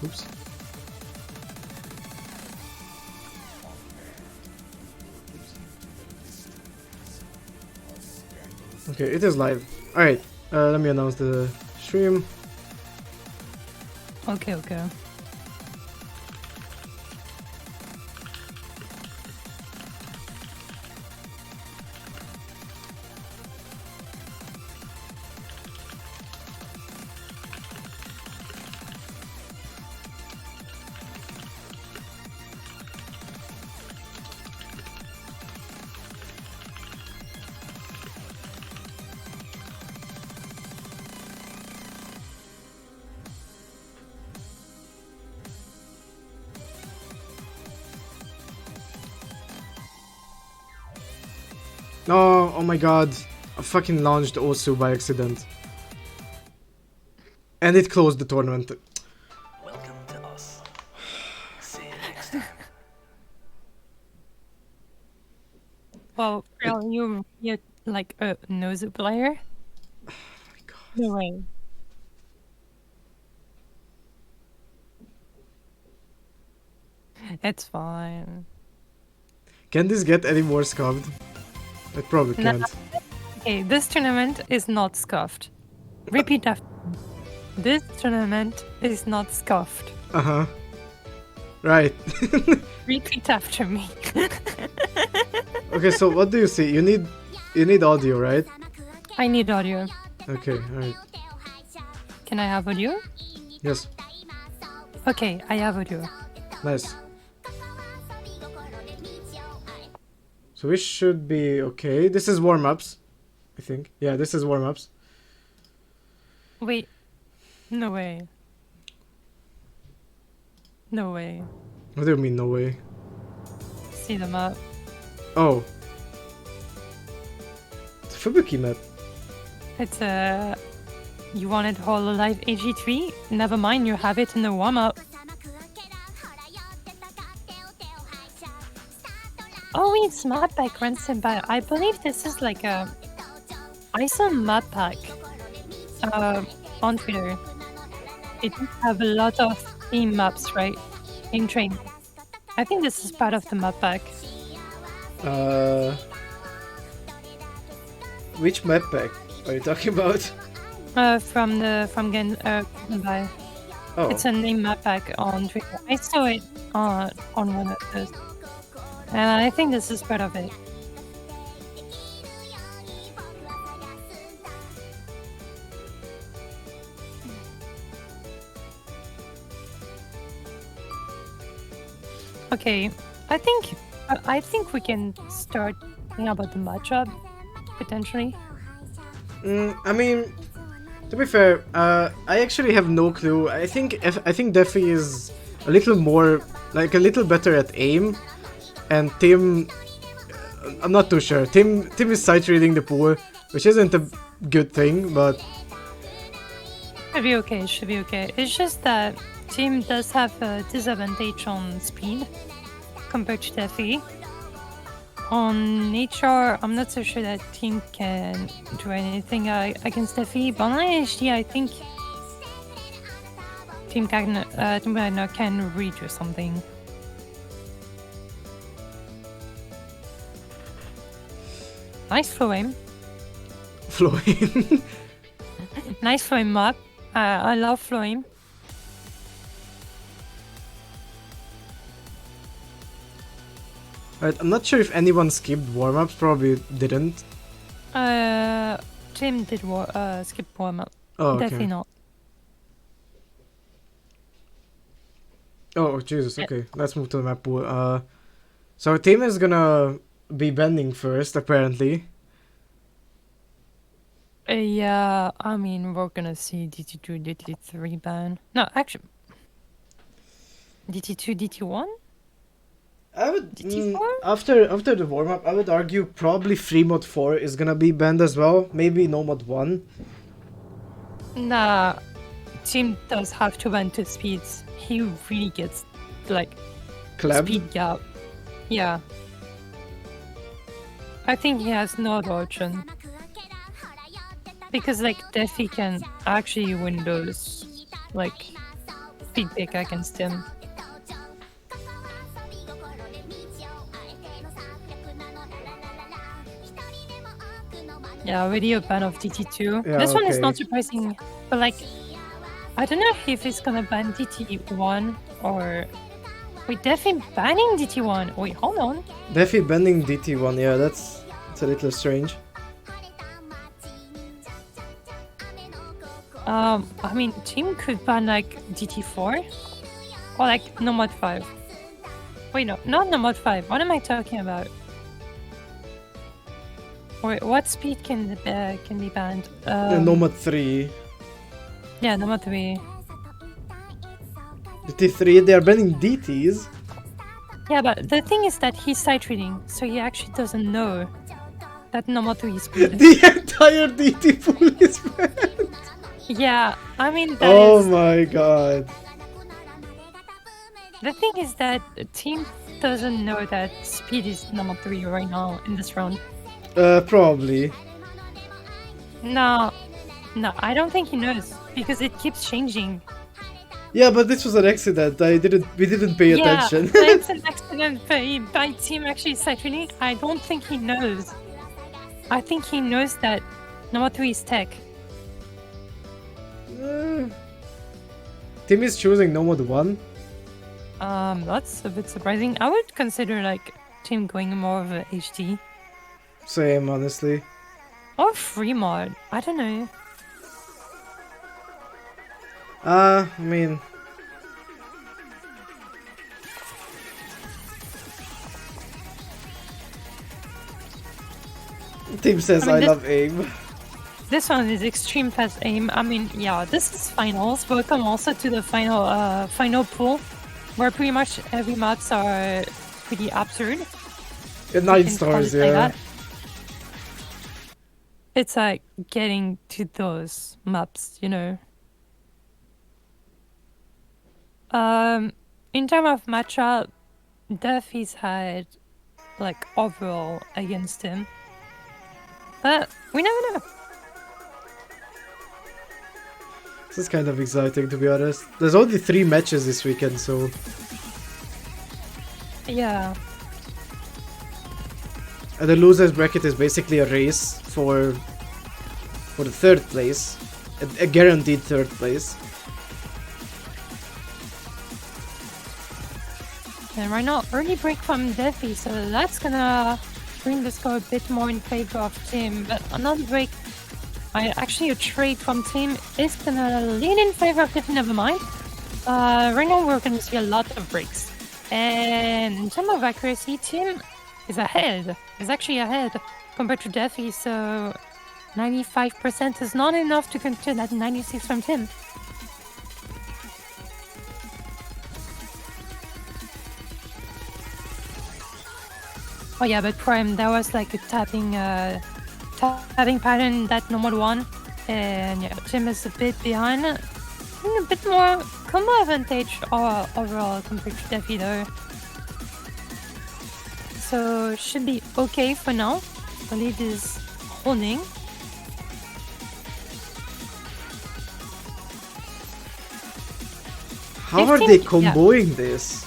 Oops. Okay, it is live. Alright, let me announce the stream. Okay, okay. No, oh my god. I fucking launched Osu by accident. And it closed the tournament. Welcome to us. See you next time. Well, Phreel, you're like a Nozu player? Oh my god. No way. It's fine. Can this get any more scuffed? It probably No. can't. Okay, this tournament is not scuffed. Repeat after me. This tournament is not scuffed. Uh-huh. Right. Repeat after me. Okay, so what do you see? You need audio, right? I need audio. Okay, alright. Can I have audio? Yes. Okay, I have audio. Nice. So we should be okay. This is warm-ups, I think. Yeah, this is warm-ups. Wait. No way. No way. What do you mean, no way? See them up. Oh. It's a Fubuki map. It's a... You wanted Hololive AG3? Never mind, you have it in the warm-up. Oh, it's map pack ransom, but I believe this is like a... I saw map pack on Twitter. It does have a lot of theme maps, right? In training. I think this is part of the map pack. Which map pack are you talking about? From Genbai. Oh. It's a name map pack on Twitter. I saw it on one of those. And I think this is part of it. Okay, I think we can start thinking about the matchup potentially. I mean, to be fair, I actually have no clue. I think defii is a little more, like a little better at aim, and Tim, I'm not too sure. Tim is sight reading the pool, which isn't a good thing, but Should be okay. Should be okay. It's just that Tim does have a disadvantage on speed compared to defii. On nature, I'm not so sure that Tim can do anything against defii, but on HD, I think Team Kackner can redo something. Nice flow aim. flow aim. Nice flow aim map. I love flow aim. Right, I'm not sure if anyone skipped warm-ups, probably didn't. Tim did skip warm up. Oh, okay. Definitely not. Oh, Jesus, okay. Let's move to the map pool. So Tim is gonna be bending first, apparently. Yeah, I mean, we're gonna see DT2, DT3 ban. No, actually, DT2, DT1? I would DT4? after the warm up, I would argue probably free mod 4 is gonna be banned as well. Maybe no mod 1. Nah, Tim does have to ban 2 speeds. He really gets like Club. speed gap. Yeah. I think he has no other option. Because like defii can actually win those like speed pick against him. Yeah, already a ban of DT2. Yeah, This one is okay. not surprising, but like, I don't know if he's gonna ban DT1 or... Wait, definitely banning DT1. Wait, hold on. Defi banning DT1, yeah, that's a little strange. I mean, team could ban like DT4 or like no mod 5. Wait, no, not no mod 5. What am I talking about? Wait, what speed can be banned? Nomad 3. Yeah, no mod 3. DT3, they are banning DTs. Yeah, but the thing is that he's sight reading, so he actually doesn't know that no mod 3 is speed. The entire DT pool is banned. Yeah, I mean that Oh is... my god. The thing is that the team doesn't know that speed is number 3 right now in this round. Probably. No, I don't think he knows because it keeps changing. Yeah, but this was an accident. We didn't pay attention. Yeah, it's an accident by team actually sight reading. I don't think he knows. I think he knows that number 3 is tech. Team is choosing Nomad 1. That's a bit surprising. I would consider like team going more of a HD Same, honestly. or free mod. I don't know. I mean... Team says I love aim. This one is extreme fast aim. I mean, yeah, this is finals. Welcome also to the final pool, where pretty much every maps are pretty absurd. Yeah, 9 stars, Like yeah. that. It's like getting to those maps, you know. In terms of matchup, Duffy's had like overall against him, but we never know. This is kind of exciting, to be honest. There's only 3 matches this weekend, so... Yeah. And the loser's bracket is basically a race for the 3rd place. A guaranteed 3rd place. And right now, early break from Defi, so that's gonna bring the score a bit more in favor of Team. But another break, actually a trade from Team is gonna lean in favor of Defi, never mind. Right now we're gonna see a lot of breaks. And in terms of accuracy, Team is ahead. Is actually ahead compared to Defi, so 95% is not enough to compare that 96 from Team. Oh yeah, but Prime, there was like a tapping pattern that normal one, and yeah, Jim is a bit behind. A bit more combo advantage overall compared to Defi though. So should be okay for now. The lead is holding. How are they comboing this?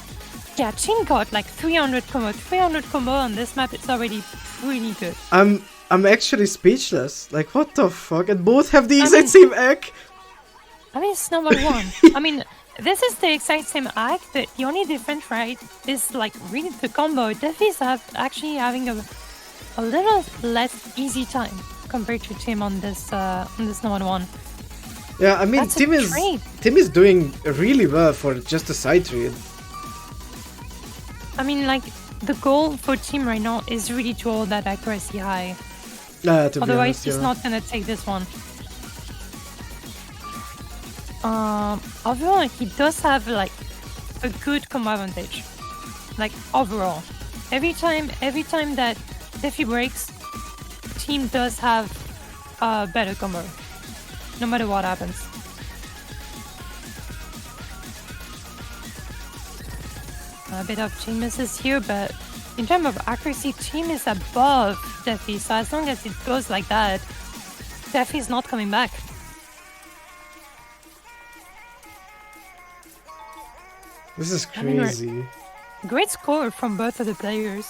Yeah, Chin got like 300 combo on this map. It's already pretty good. I'm actually speechless. Like, what the fuck? And both have the exact same egg? I mean, it's number 1. I mean, this is the exact same act, but the only difference, right, is like really the combo. Defi's actually having a little less easy time compared to Tim on this number 1. Yeah, I mean, Tim is doing really well for just a side trade. I mean, like, the goal for Tim right now is really to hold that accuracy high. Otherwise, he's not gonna take this one. Overall, he does have like a good combo advantage. Like overall, every time that Defi breaks, Team does have a better combo, no matter what happens. A bit of chain misses here, but in terms of accuracy, Team is above Defi. So as long as it goes like that, Defi is not coming back. This is I mean, we're- crazy. Great score from both of the players.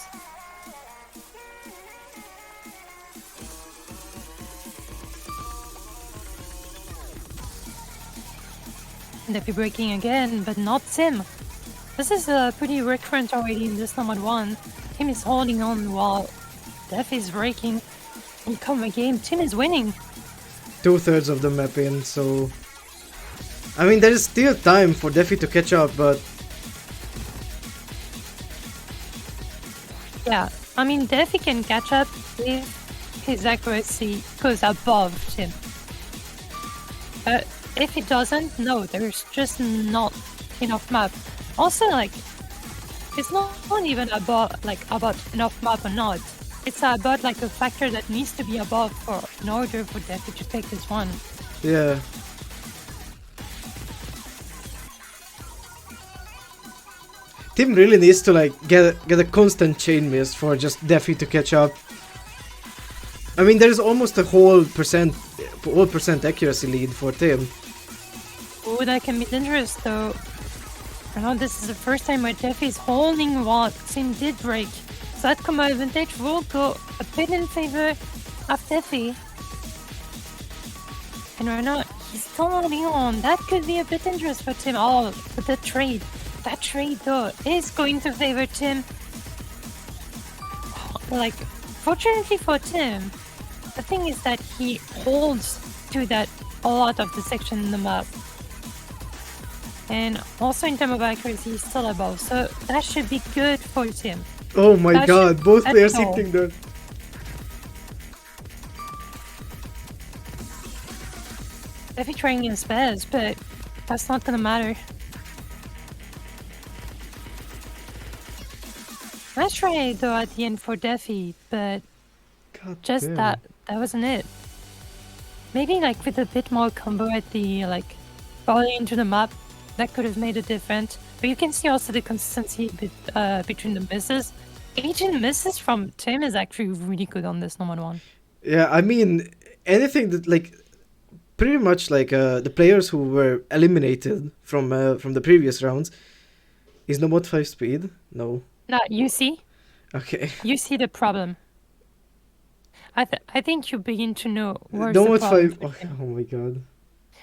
Defi breaking again, but not Tim. This is pretty recurrent already in this number 1. Tim is holding on while Defi is breaking. And come a game, Tim is winning. 2/3 of the map in, so... I mean, there is still time for Defi to catch up, but... Yeah, I mean, Defi can catch up if his accuracy goes above Tim. But if it doesn't, no, there's just not enough map. Also, like, it's not even about enough map or not. It's about like a factor that needs to be above in order for Defi to take this one. Yeah. Tim really needs to like get a constant chain miss for just Defi to catch up. I mean, there's almost a whole percent accuracy lead for Tim. Oh, that can be dangerous though. I know this is the first time where Defi is holding what Tim did break. So that combo advantage will go a bit in favor of Defi. And right now, he's still holding on. That could be a bit dangerous for Tim. Oh, but the trade. That trade though is going to favor Tim. Like, fortunately for Tim, the thing is that he holds to that a lot of the section in the map. And also in terms of accuracy, he's still above. So that should be good for Tim. Oh my That god, should- both that's players all. hitting the... Defi trying his best, but that's not gonna matter. Nice try though at the end for Defi, but God just damn. that wasn't it. Maybe like with a bit more combo at the like volley into the map, that could have made a difference. But you can see also the consistency between the misses. 18 misses from Tim is actually really good on this number 1. Yeah, I mean, anything that like... Pretty much like the players who were eliminated from the previous rounds. Is no mod 5 speed? No. Now you see Okay. the problem. I think you begin to know where's No the mod problem 5... for Oh, Tim. oh my god.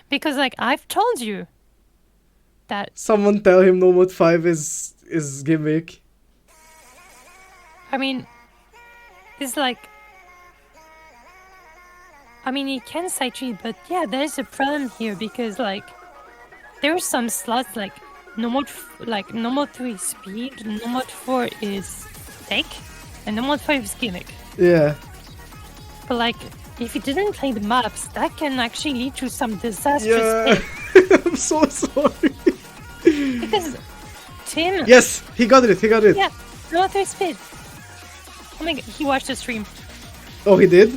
Because like I've told you that Someone tell him no mod 5 is gimmick. I mean it's like I mean he can side cheat, but yeah, there's a problem here because like there are some slots like normal 3 speed, normal 4 is tech, and normal 5 is gimmick. Yeah. But like if you didn't play the maps, that can actually lead to some disastrous Yeah. things. I'm so sorry. Because Tim Yes, he got it. yeah, normal 3 speed. Oh my god, he watched the stream. Oh, he did?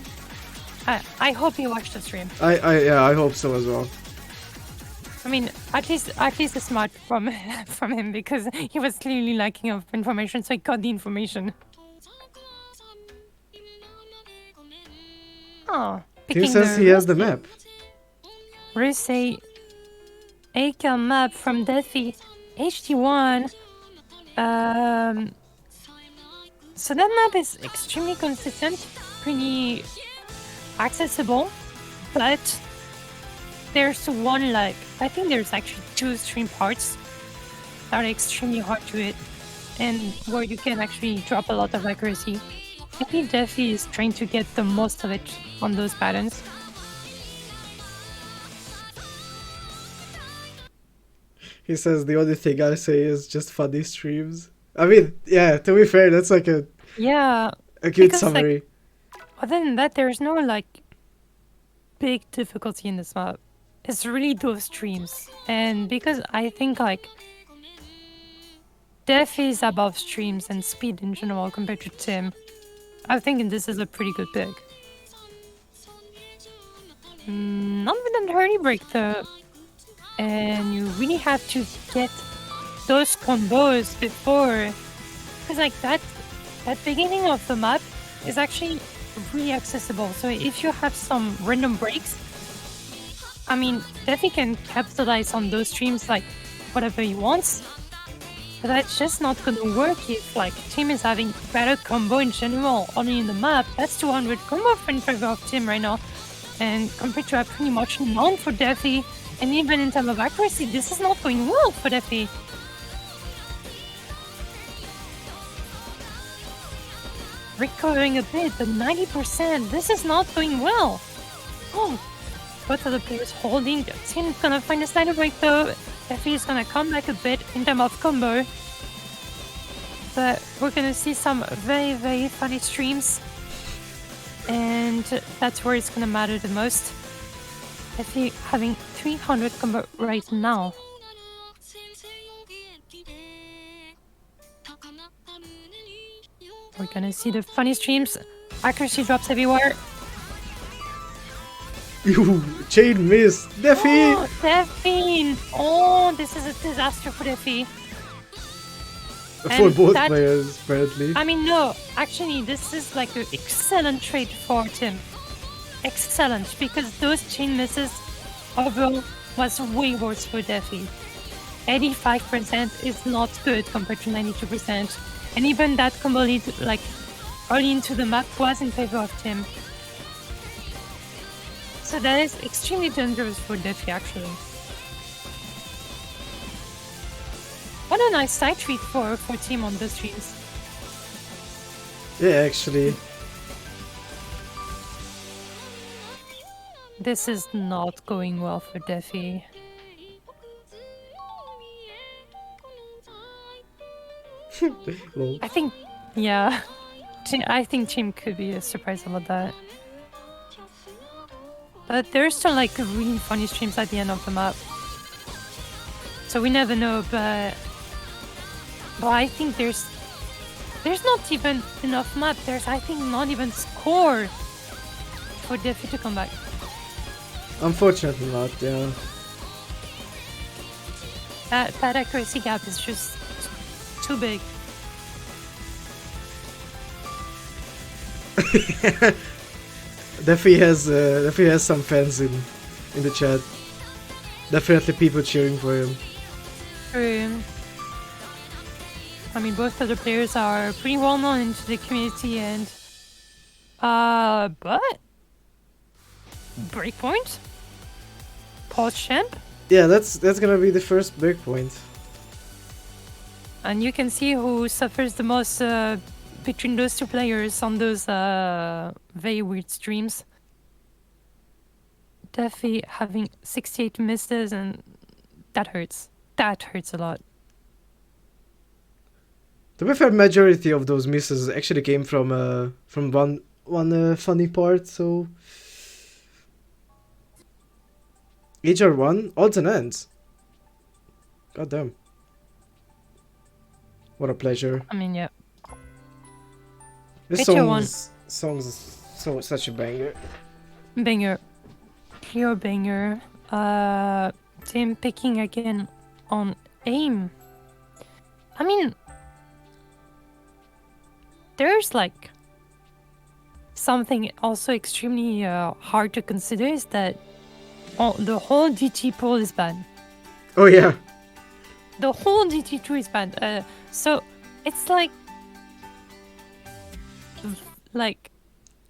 I hope he watched the stream. I hope so as well. I mean, at least it's smart from him because he was clearly lacking of information, so he got the information. Oh, He says he has the map. Rusey, Akel map from Defi, HD1. So that map is extremely consistent, pretty accessible, but there's one like I think there's actually 2 stream parts that are extremely hard to hit and where you can actually drop a lot of accuracy. I think Defi is trying to get the most of it on those patterns. He says the only thing I say is just funny streams. I mean, yeah, to be fair, that's like a Yeah, good because, like, summary. other than that, there's no like big difficulty in this map. It's really those streams, and because I think like Def is above streams and speed in general compared to Tim, I think this is a pretty good pick. Not with a hurry break though, and you really have to get those combos before, because like that beginning of the map is actually really accessible. So if you have some random breaks, I mean, Defi can capitalize on those streams like whatever he wants. But that's just not gonna work if like team is having better combo in general only in the map. That's 200 combo in favor of team right now. And compared to pretty much none for defii. And even in terms of accuracy, this is not going well for defii. Recovering a bit, but 90%, this is not going well. Oh, both of the players holding. Team's gonna find a slider break though. defii is gonna come back a bit in terms of combo. But we're gonna see some very, very funny streams. And that's where it's gonna matter the most. defii having 300 combo right now. We're gonna see the funny streams. Accuracy drops everywhere. You chain miss, defii. Oh, defii! Oh, this is a disaster for defii. For And both that- players, apparently. I mean, no, actually, this is like an excellent trade for Tim. Excellent, because those chain misses overall was way worse for defii. 85% is not good compared to 92%. And even that combo lead, like, early into the map was in favor of Tim. So that is extremely dangerous for defii, actually. What a nice side treat for Team on the streams. Yeah, actually. This is not going well for defii. Lol. I think, yeah, I think Team could be surprised about that. But there's still like really funny streams at the end of the map. So we never know, but I think there's not even enough map. There's, I think, not even score for defii to come back. Unfortunately not, yeah. That accuracy gap is just too big. defii has some fans in the chat. Definitely people cheering for him. I mean, both of the players are pretty well known into the community, and but breakpoint, pause champ, Yeah, that's gonna be the first breakpoint. and you can see who suffers the most between those two players on those very weird streams. defii having 68 misses, and that hurts. That hurts a lot. To be fair, majority of those misses actually came from one funny part. So HR1 odds and ends. God damn. What a pleasure. I mean, yeah. This HR1. song's such a banger. Banger. Pure banger. Team picking again on aim. I mean, there's like something also extremely hard to consider is that the whole DT pool is banned. Oh yeah. The whole DT2 is banned. So it's like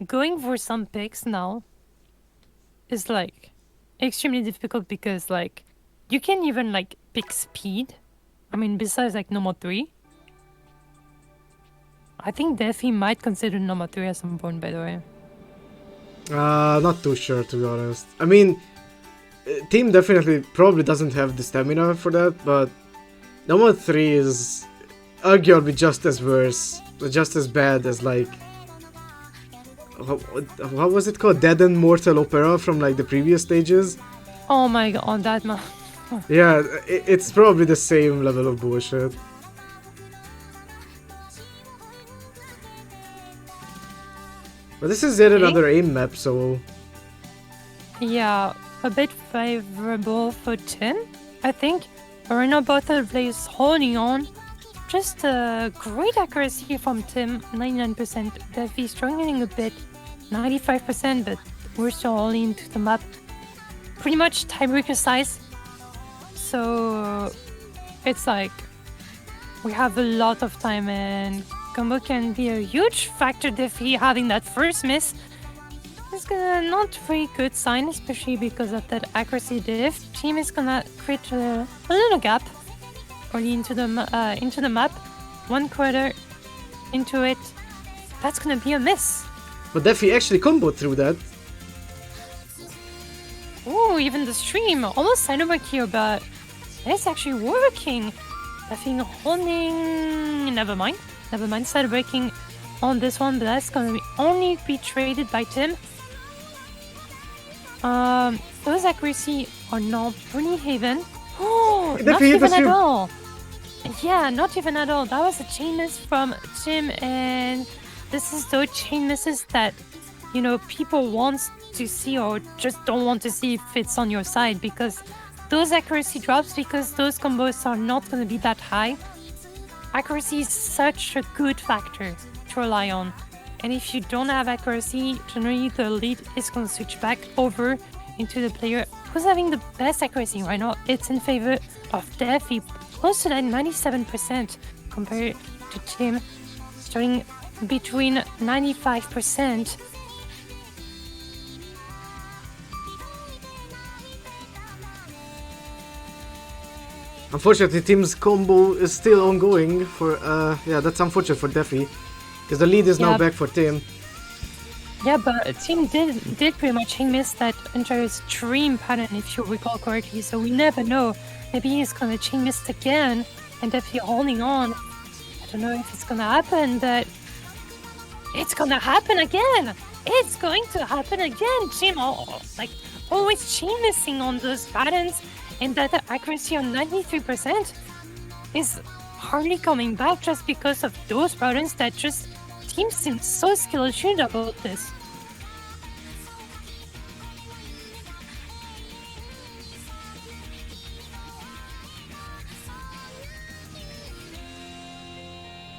going for some picks now is like extremely difficult because like you can even like pick speed. I mean, besides like number 3. I think defii might consider number 3 at some point, by the way. Not too sure, to be honest. I mean, team definitely probably doesn't have the stamina for that, but number 3 is arguably just as worse, just as bad as like what was it called? Dead and Mortal Opera from like the previous stages. Oh my god, that man. Yeah, it's probably the same level of bullshit. But this is yet another aim map, so Yeah, a bit favorable for Tim, I think. Right now, both of the players holding on. Just a great accuracy from Tim, 99%. defii struggling a bit, 95%, but we're still all into the map. Pretty much tiebreaker size. So it's like we have a lot of time, and combo can be a huge factor. defii having that first miss is gonna not very good sign, especially because of that accuracy diff. Team is gonna create a little gap early into the map. 1/4 into it, that's gonna be a miss. But defii actually comboed through that. Oh, even the stream almost sidework here, but it's actually working. I think holding. Never mind. Side breaking on this one, but that's gonna only be traded by Tim. Those accuracy are not pretty even. Oh, not even at all. Yeah, not even at all. That was a chain miss from Tim, and this is those chain misses that, you know, people want to see or just don't want to see if it's on your side, because those accuracy drops, because those combos are not going to be that high. Accuracy is such a good factor to rely on, and if you don't have accuracy, generally the lead is going to switch back over into the player who's having the best accuracy right now. It's in favor of defii, close to that 97% compared to Tim, starting between 95%. Unfortunately, Tim's combo is still ongoing for, yeah, that's unfortunate for defii, because the lead is now back for Tim. Yeah, but Tim did pretty much miss that entire stream pattern, if you recall correctly, so we never know. Maybe he's gonna chain miss again, and defii holding on. I don't know if it's gonna happen, but it's gonna happen again! It's going to happen again! Tim, like, always chain missing on those patterns, and that accuracy on 93% is hardly coming back just because of those patterns that just Team seems so skillshot about this.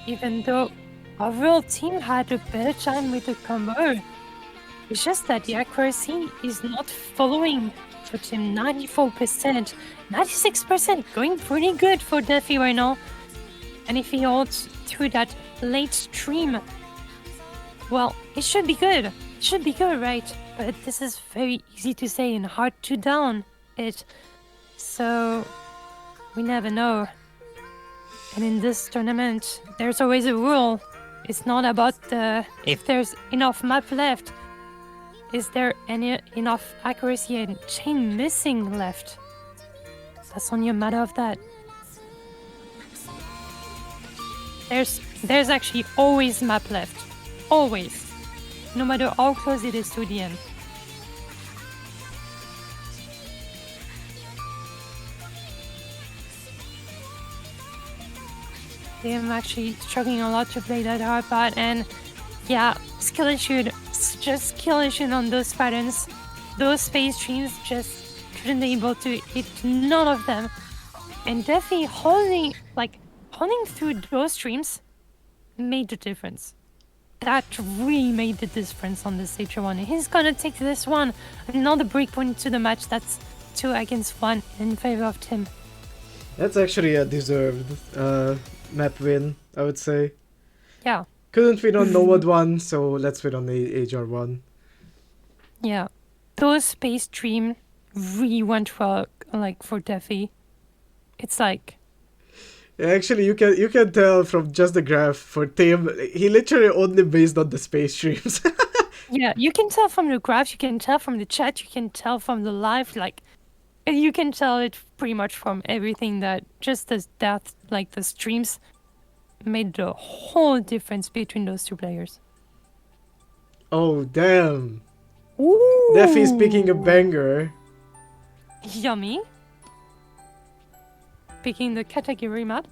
Even though overall team had a better time with the combo, it's just that the accuracy is not following for Team. 94%, 96%, going pretty good for defii right now. And if he holds through that late stream, well, it should be good. It should be good, right? But this is very easy to say and hard to down it. So we never know. And in this tournament, there's always a rule. It's not about if there's enough map left. Is there enough accuracy and chain missing left? That's only a matter of that. There's actually always map left. Always. No matter how close it is to the end. I'm actually struggling a lot to play that hard part, and yeah, skill issue on those patterns. Those phase streams just couldn't be able to hit none of them. And defii holding through those streams made the difference. That really made the difference on this H1. He's gonna take this one. Another breakpoint to the match. That's 2 against 1 in favor of Tim. That's actually a deserved map win, I would say. Yeah. Couldn't win on Nomad 1, so let's win on the HR1. Yeah. Those space stream really went well, like, for defii. It's like... Yeah, actually, you can tell from just the graph for Tim, he literally only based on the space streams. Yeah, you can tell from the graph, you can tell from the chat, you can tell from the live, like... You can tell it pretty much from everything that just the streams made the whole difference between those two players. Oh, damn. Ooh. Defii's picking a banger. Yummy. Picking the category map.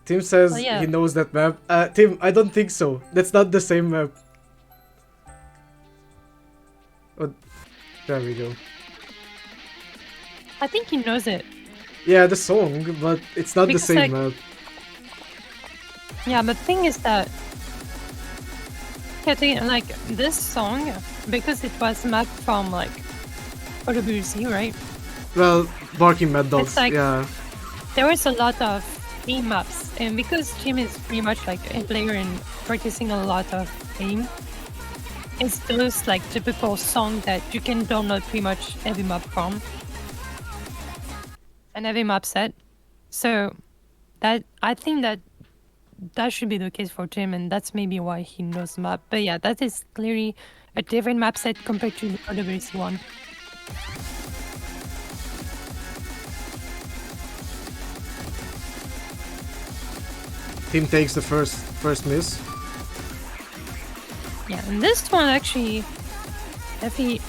Tim says he knows that map. Tim, I don't think so. That's not the same map. Oh, there we go. I think he knows it. Yeah, the song, but it's not because, the same map. Yeah, but the thing is that like this song, because it was mapped from like OWC, right? Well, Barking Mad Dogs, like, yeah. there was a lot of aim maps, and because Jim is pretty much like a player and practicing a lot of aim, it's those like typical song that you can download pretty much every map from and every map set. So that I think that should be the case for Jim, and that's maybe why he knows the map. But yeah, that is clearly a different map set compared to the OWC one. Team takes the first miss. Yeah, and this one actually, defii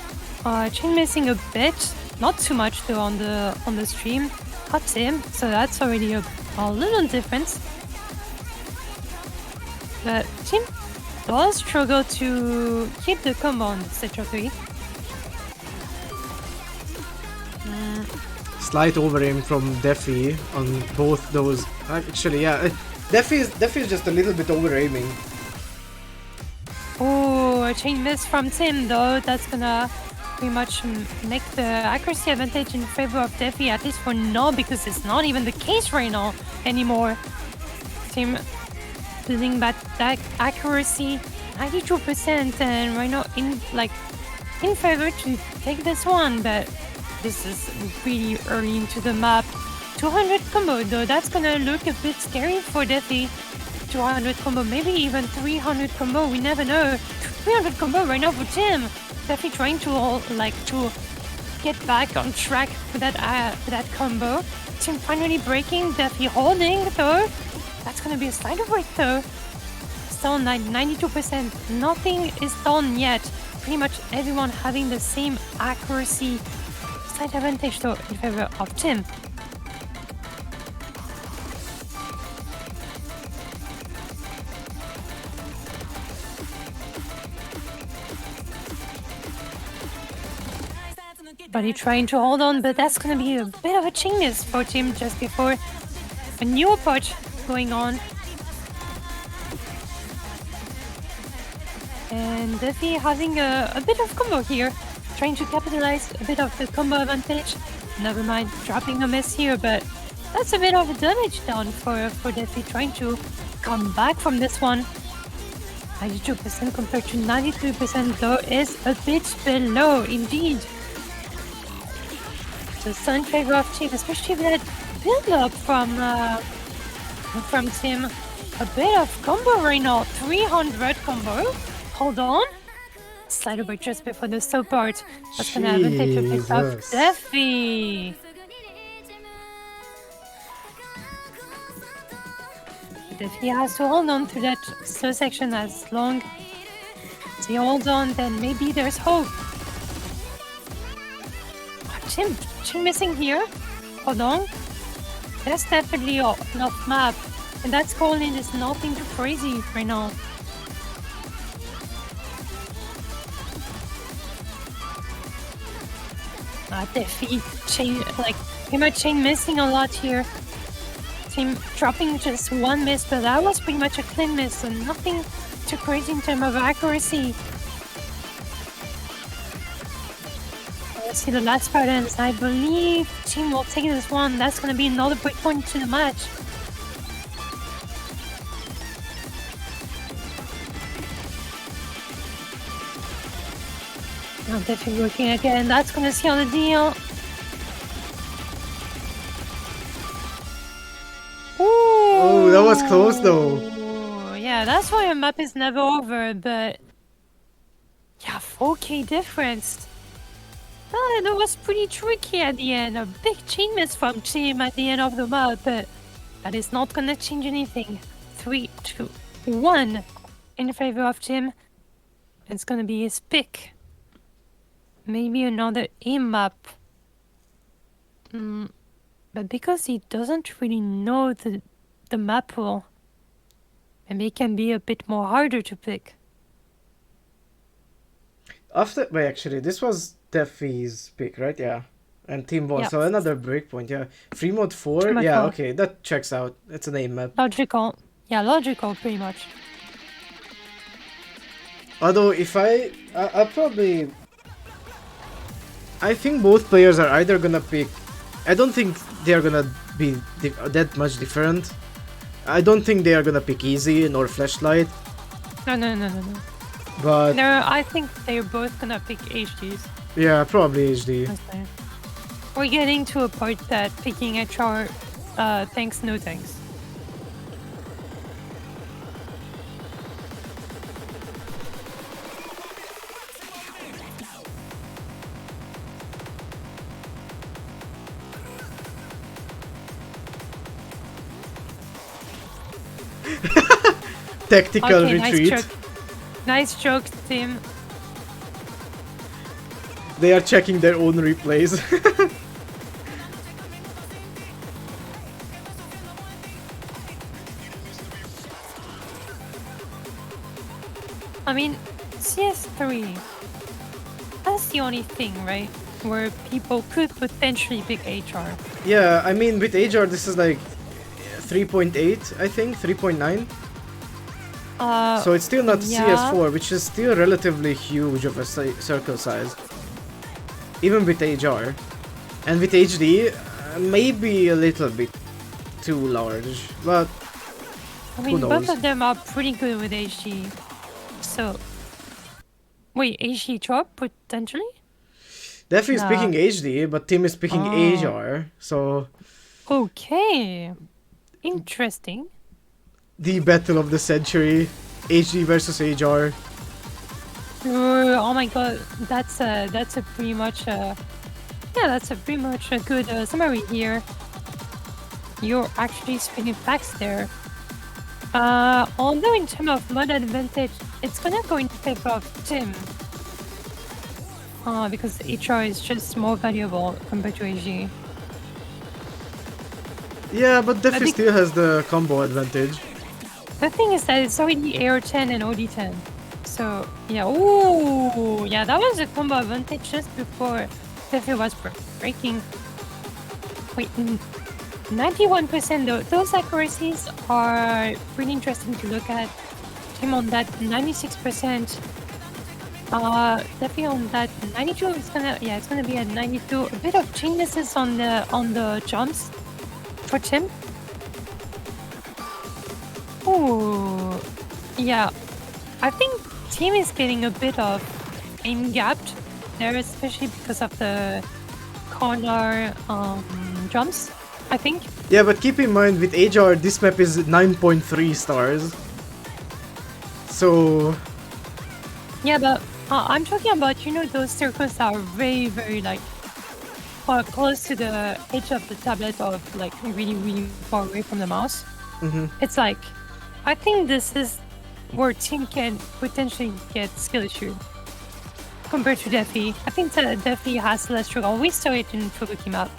chain missing a bit, not too much though on the stream. Hot Tim, so that's already a little difference. But Tim does struggle to keep the combo on Sector 3. Slight over aim from defii on both those. Actually, yeah, defii is just a little bit over aiming. Oh, a chain miss from Tim though. That's gonna pretty much make the accuracy advantage in favor of defii, at least for now, because it's not even the case right now anymore. Tim building back that accuracy 92%, and right now in favor to take this one, but this is really early into the map. 200 combo though, that's gonna look a bit scary for defii. 200 combo, maybe even 300 combo, we never know. 300 combo right now for Tim. defii trying to get back on track with that combo. Tim finally breaking, defii holding though. That's gonna be a slider break though. Still 92%. Nothing is done yet. Pretty much everyone having the same accuracy. Slight advantage though in favor of Tim. But he's trying to hold on, but that's gonna be a bit of a chain miss for Tim just before a new approach going on. And defii having a bit of combo here, trying to capitalize a bit of the combo advantage. Never mind dropping a miss here, but that's a bit of a damage down for defii, trying to come back from this one. 92% compared to 93% though is a bit below indeed. So still in favor of Tim, especially with that build up from Tim. A bit of combo right now, 300 combo. Hold on. Slider break just before the stop part. That's gonna have advantage of pick up defii. defii has to hold on to that slow section as long as he holds on, then maybe there's hope. Tim missing here. Hold on. There's definitely enough map. And that calling is nothing too crazy right now. defii chain, pretty much chain missing a lot here. Team dropping just one miss, but that was pretty much a clean miss, so nothing too crazy in terms of accuracy. Let's see the last part ends. I believe Team will take this one. That's gonna be another break point to the match. Now defii working again. That's gonna seal the deal. Oh, that was close though. Yeah, that's why a map is never over, but yeah, 4k difference. That was pretty tricky at the end. A big chain miss from Team at the end of the map, but that is not gonna change anything. 3, 2, 1 in favor of Team. It's gonna be his pick. Maybe another aim map. But because he doesn't really know the map pool, maybe it can be a bit more harder to pick. Wait, actually, this was defii's pick, right? Yeah. And Team won, Yeah. so another breakpoint, yeah. Free mode 4? Free mode Yeah, 4. okay, that checks out. It's an aim map. Logical. Yeah, logical, pretty much. Although, if I'll probably... I think both players are either gonna pick... I don't think they're gonna be that much different. I don't think they are gonna pick easy nor flashlight, No. but No, I think they're both gonna pick HDs. yeah, probably HD. honestly. We're getting to a point that picking HR, thanks, no thanks. Tactical Okay, retreat. nice joke. Nice joke, team. They are checking their own replays. I mean, CS3, that's the only thing, right? Where people could potentially pick HR. Yeah, I mean, with HR, this is like 3.8, I think, 3.9. So it's still not yeah. CS4, which is still relatively huge of a circle size. Even with HR. And with HD, maybe a little bit too large, but I mean, who both knows? of them are pretty good with HG. So, wait, HG drop potentially? Defi is Nah. picking HD, but Tim is picking HR, so Okay. Interesting. the battle of the century, HD versus HR. Oh my god, that's a pretty much that's a pretty much a good summary here. You're actually spinning facts there. Although in terms of mod advantage, it's gonna go in favor of Tim. Because HR is just more valuable compared to AG. Yeah, but Defi think- still has the combo advantage. The thing is that it's already AR10 and OD10. So, yeah, ooh, yeah, that was a combo advantage just before Defi was breaking. Wait, 91% though, those accuracies are pretty interesting to look at. Tim on that 96%. Defi on that 92, it's gonna be at 92. A bit of chain misses on the jumps for Tim. Ooh, yeah. I think Team is getting a bit of aim gapped there, especially because of the corner jumps, I think. Yeah, but keep in mind, with HR, this map is 9.3 stars. So, Yeah, but I'm talking about, those circles that are very, very, like, close to the edge of the tablet or, like, really, really far away from the mouse. It's like, I think this is where Team can potentially get skill issue compared to Defi. I think that Defi has less struggle. We saw it in Fubuki map.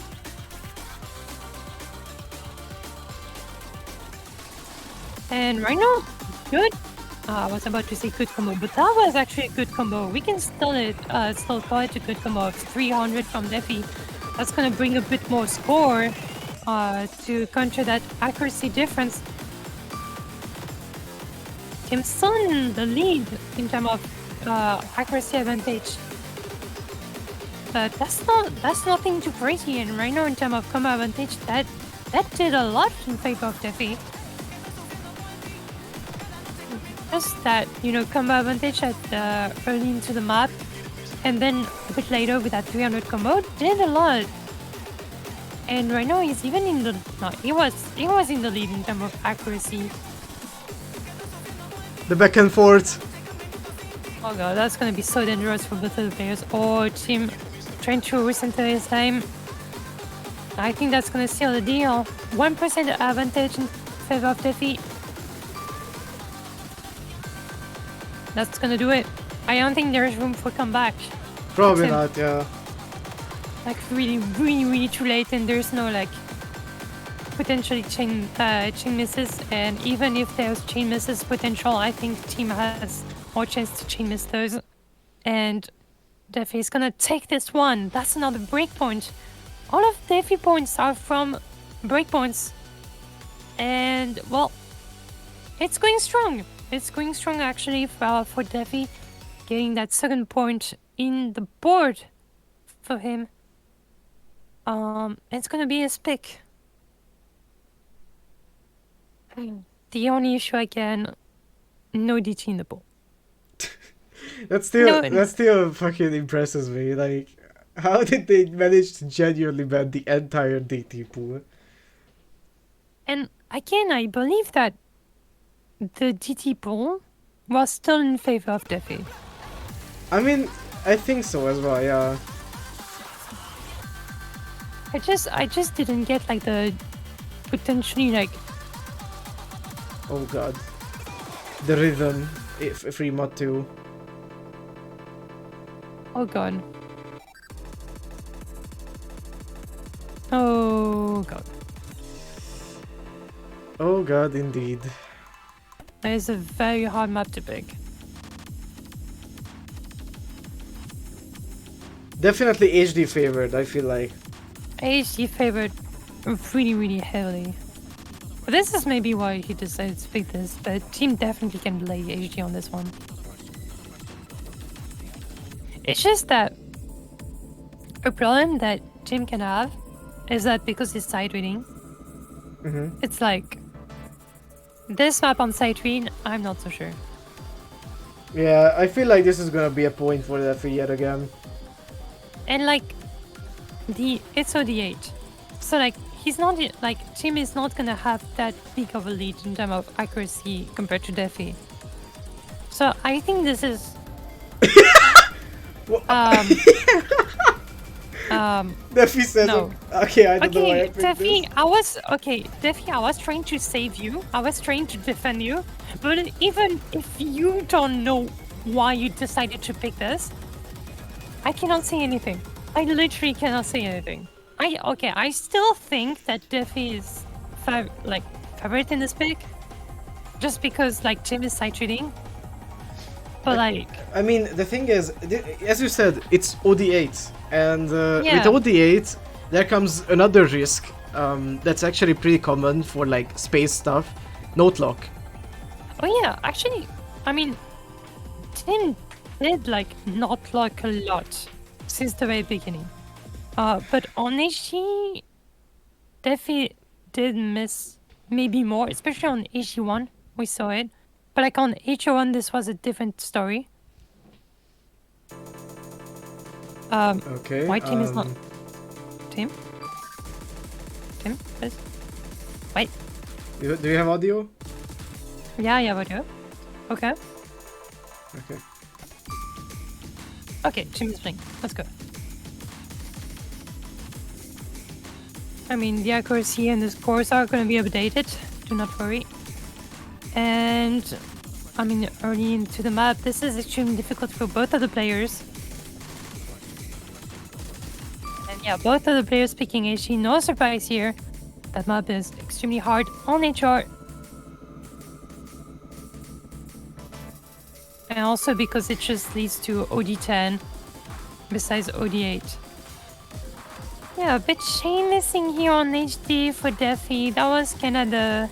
And right now, good. I was about to say good combo, but that was actually a good combo. We can still call it a good combo of 300 from Defi. That's gonna bring a bit more score to counter that accuracy difference. Tim's still in the lead in terms of accuracy advantage. But that's nothing too crazy, and right now in terms of combo advantage, that did a lot in favor of Defi. Just that, combo advantage at early into the map, and then a bit later with that 300 combo did a lot. And right now he's even in the he was in the lead in terms of accuracy. the back and forth. Oh god, that's gonna be so dangerous for both of the players. Or Team trying to recenter his time. I think that's gonna seal the deal. 1% advantage in favor of Defi. That's gonna do it. I don't think there's room for comeback. Probably That's not, yeah. Like really, really, really too late, and there's no like potentially chain misses. And even if there's chain misses potential, I think Team has more chance to chain miss those. And Defi is gonna take this one. That's another breakpoint. All of Defi points are from breakpoints, and well, it's going strong. It's going strong actually for Defi, getting that second point in the board for him. It's gonna be his pick. The only issue again, no DT in the pool. That still fucking impresses me. Like, how did they manage to genuinely ban the entire DT pool? And again, I believe that the DT pool was still in favor of defii. I mean, I think so as well. Yeah. I just didn't get like the potentially like Oh god. The rhythm. Free mod 2. oh god. Oh god. Oh god, indeed. That is a very hard map to pick. Definitely HD favored, I feel like. HD favored really heavily. But this is maybe why he decided to pick this, but team definitely can play HD on this one. It's just that a problem that team can have is that because it's side reading, it's like this map on side read, I'm not so sure. Yeah, I feel like this is gonna be a point for defii yet again. And like it's OD8. So like he's not like team is not gonna have that big of a lead in terms of accuracy compared to defii. So I think this is Defii says no. okay, I don't know why I Okay, picked this. Defii, I was trying to save you. I was trying to defend you. But even if you don't know why you decided to pick this, I cannot say anything. I literally cannot say anything. I still think that Defii is favorite in this pick, just because like Jim is side treating. But like, I mean, the thing is, as you said, it's OD8, and Yeah. with OD8, there comes another risk that's actually pretty common for like space stuff, note lock. oh yeah, actually, I mean, Tim did like not lock a lot since the very beginning. But on HG, Defii did miss maybe more, especially on HG1, we saw it. But like on HO1, this was a different story. Okay. White team is not... Team? Team, please? Wait. Do you have audio? Yeah, audio. Okay. Okay. Okay, team is playing. Let's go. I mean, the accuracy and the scores are going to be updated. Do not worry. And, I mean, early into the map, this is extremely difficult for both of the players. And yeah, both of the players picking HE, no surprise here. That map is extremely hard on HR. And also because it just leads to OD10 besides OD8. Yeah, a bit chain missing here on HD for defii. That was kind of the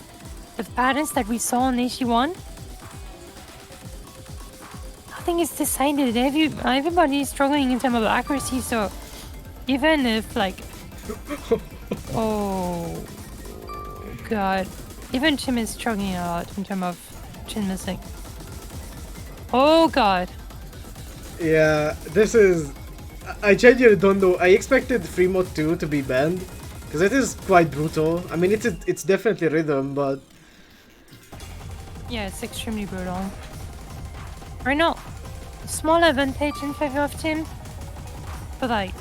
patterns that we saw on HD1. Nothing is decided. Everybody is struggling in terms of accuracy, so even if like... oh god. Even Chim is struggling a lot in terms of chin missing. Oh god. Yeah, this is... I genuinely don't know. I expected Free Mode 2 to be banned, because it is quite brutal. I mean, it's definitely rhythm, but... Yeah, it's extremely brutal. Right now, small advantage in favor of Tim, but like,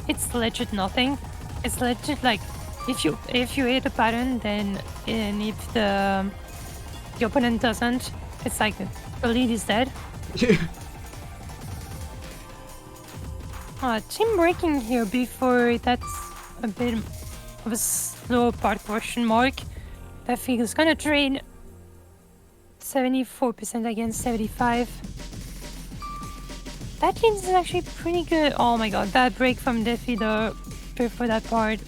it's legit nothing. It's legit like, if you hit a pattern, then and if the opponent doesn't, it's like the lead is dead. Team breaking here before, that's a bit of a slow part question mark. That figure's gonna trade 74% against 75. That lead is actually pretty good. Oh my god, that break from defii though, before that part.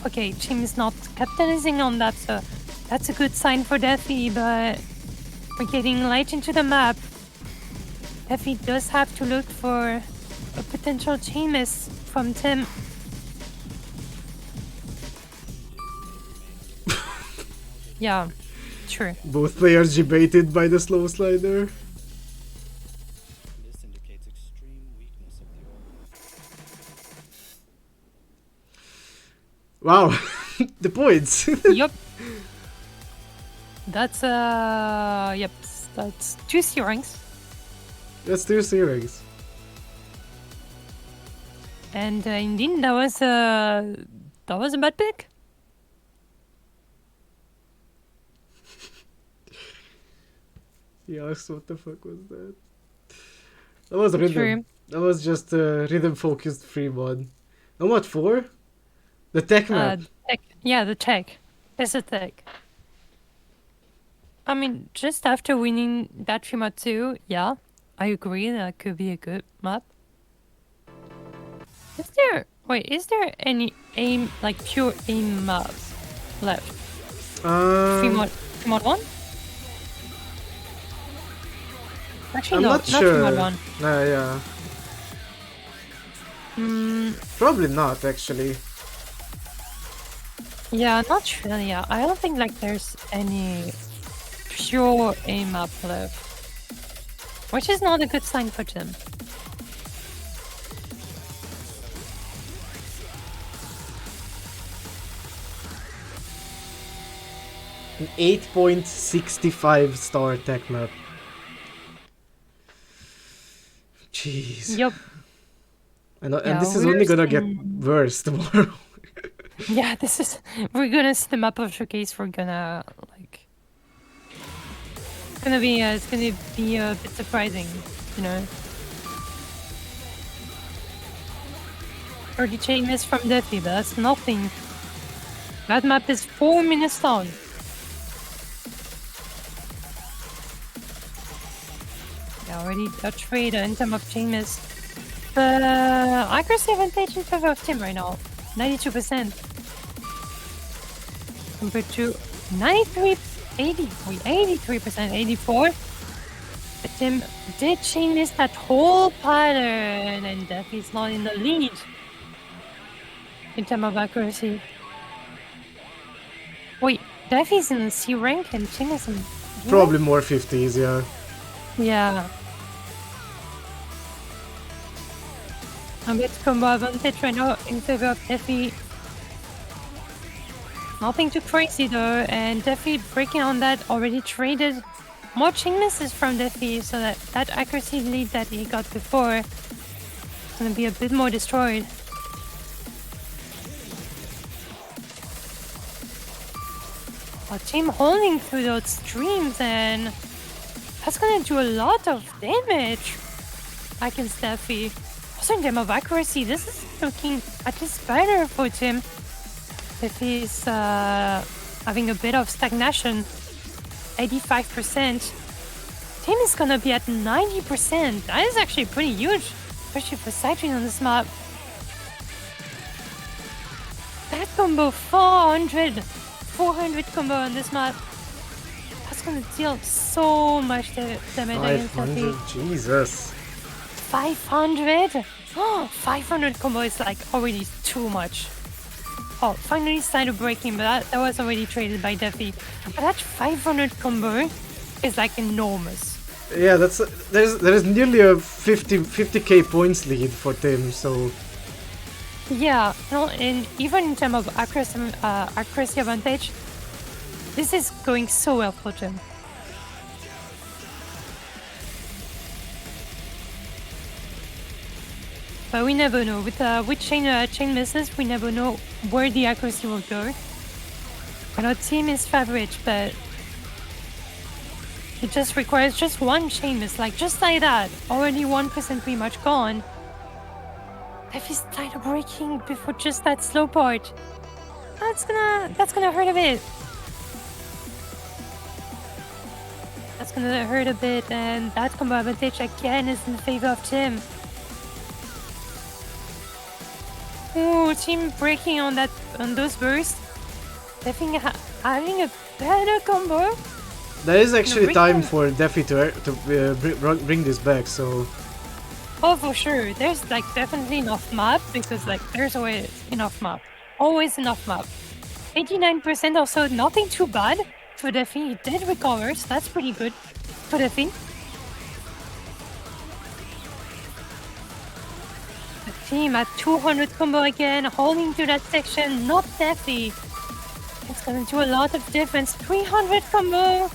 Okay, team is not capitalizing on that, so that's a good sign for defii, but we're getting light into the map. defii does have to look for a potential chain miss from Tim. Yeah, true. Both players debated by the slow slider. This indicates extreme weakness of the orb. Wow, the points. Yup. That's yep. That's 2 C ranks. That's 2 series. And indeed, that was a bad pick. Yes, what the fuck was that? That was rhythm. True. That was just a rhythm focused free mod. And what for? The tech map. Tech. Yeah, the tech. It's a tech. I mean, just after winning that free mod too, yeah, I agree that could be a good map. Is there any aim, like pure aim map left? Free mod 1? Actually, I'm no, not not sure. free mod 1. Yeah. Probably not, actually. Yeah, not really. Yeah, I don't think like there's any pure aim map left, which is not a good sign for Tim. An 8.65 star tech map. Jeez. Yup. And Yeah, this is we're only gonna get seeing- worse tomorrow. Yeah, we're gonna see the map of showcase. We're gonna like. It's gonna be a bit surprising, you know. Early chain miss from defii, but that's nothing. That map is 4 minutes long. Yeah, already Dutch trade in terms of chain miss. Accuracy advantage in favor of Tim right now. 92%. Compared to 83%, 84. But Tim did chain miss that whole pattern, and defii's not in the lead in terms of accuracy. Wait, defii's in the C rank and Tim is in... Probably more 50s, yeah. Yeah. A bit combo advantage right now in favor of defii. Nothing too crazy though, and defii breaking on that already traded more chain misses from defii, so that accuracy lead that he got before is gonna be a bit more destroyed. A team holding through those streams, and that's gonna do a lot of damage against defii. Also in terms of accuracy, this is looking at least better for Tim. Defii's having a bit of stagnation, 85%. Tim is gonna be at 90%. That is actually pretty huge, especially for Cycling on this map. That combo 400 combo on this map. That's gonna deal so much damage against 500, Defii. Jesus. 500? Oh, 500 combo is like already too much. Oh, finally started breaking, but that was already traded by defii. But that 500 combo is like enormous. Yeah, there's nearly a 50k points lead for Tim, so Yeah, no, and even in terms of accuracy advantage, this is going so well for Tim. But we never know. With chain misses, we never know where the accuracy will go. And our team is favorite, but it just requires just one chain miss, like just like that. Already 1% pretty much gone. Defii's started breaking before just that slow part. That's gonna hurt a bit. That's gonna hurt a bit, and that combo advantage again is in favor of Tim. Ooh, Team breaking on those bursts. Defii having a better combo. there is actually bring time the- for defii to bring this back. So Oh, for sure. There's like definitely enough map, because like there's always enough map. Always enough map. 89% also nothing too bad. for defii. He did recover, so that's pretty good for defii. The team at 200 combo again, holding to that section, not defii. It's gonna do a lot of difference. 300 combo!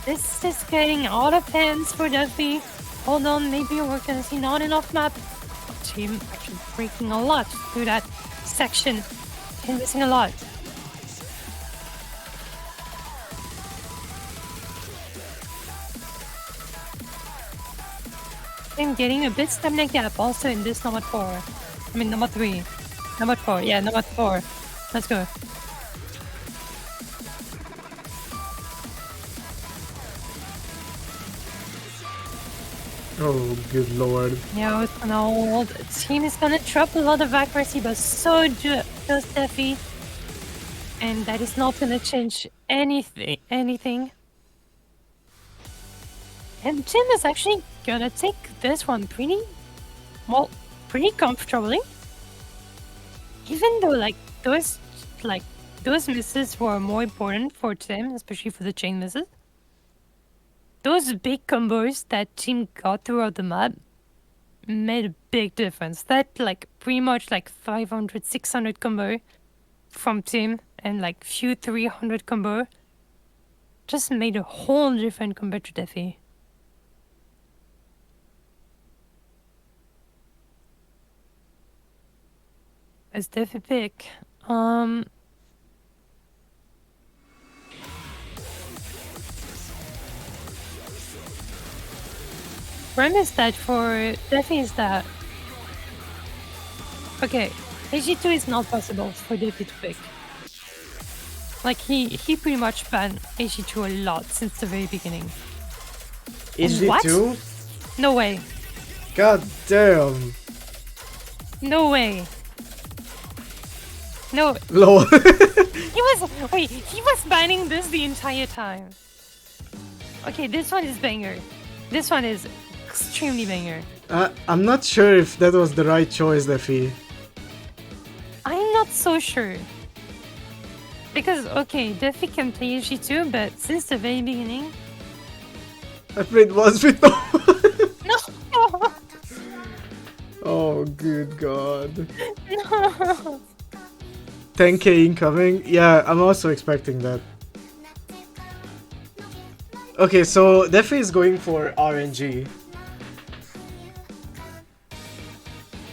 This is getting out of hands for defii. Hold on, maybe we're gonna see not enough map. Team actually breaking a lot through that section. And missing a lot. I'm getting a bit stamina gap also in this number 4. I mean number 3. Number 4, yeah, number 4. Let's go. Oh, good lord. Yeah, it's gonna hold. Team is gonna drop a lot of accuracy, but so does defii. And that is not gonna change anything. And Tim is actually gonna take this one pretty comfortably. Even though those misses were more important for Tim, especially for the chain misses. Those big combos that Team got throughout the map made a big difference. That pretty much 500, 600 combo from Team and few 300 combo just made a whole different compared to defii. As defii pick, premise that for defii is that okay, AG2 is not possible for defii to pick. He pretty much banned AG2 a lot since the very beginning. AG2? No way. God damn. No way. No. Lol. He was banning this the entire time. Okay, this one is banger. This one is extremely banger. I'm not sure if that was the right choice, defii. I'm not so sure. Because, okay, defii can play AG2, but since the very beginning... I played once with no No! Oh, good god. No! 10k incoming? Yeah, I'm also expecting that. Okay, so defii is going for RNG.